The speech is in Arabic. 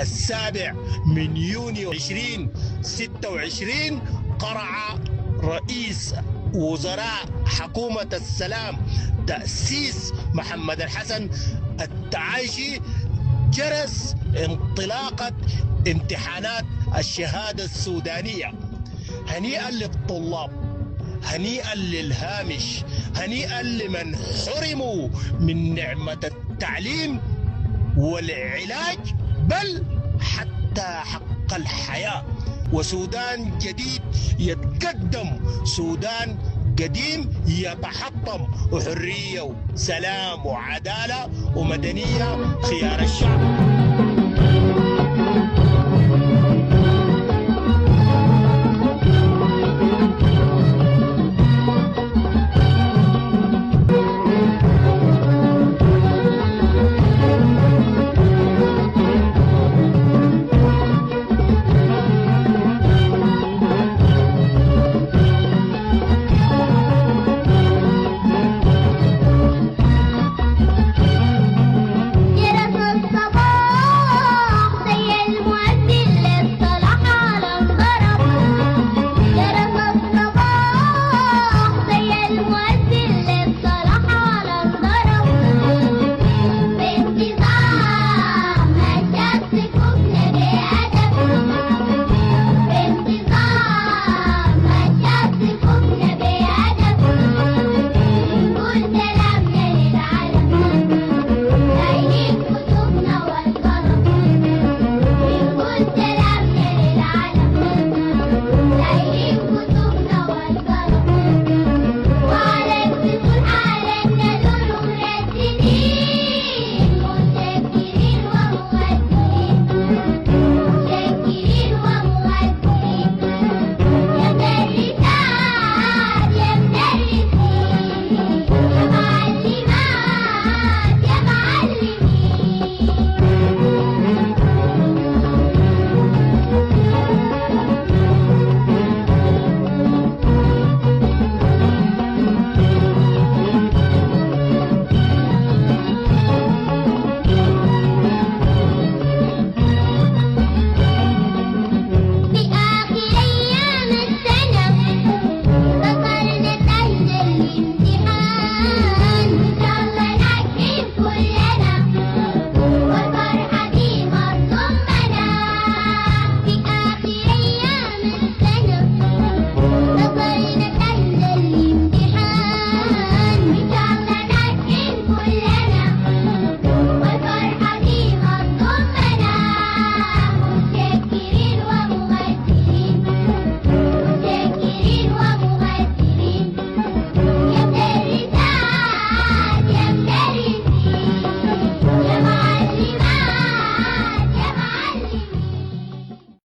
السابع من يونيو 2026 قرع رئيس وزراء حكومة السلام تأسيس محمد الحسن التعايشي جرس انطلاقة امتحانات الشهادة السودانية. هنيئا للطلاب، هنيئا للهامش، هنيئا لمن حرموا من نعمة التعليم والعلاج، بل حتى حق الحياة. وسودان جديد يتقدم، سودان قديم يتحطم، وحرية وسلام وعدالة ومدنية خيار الشعب.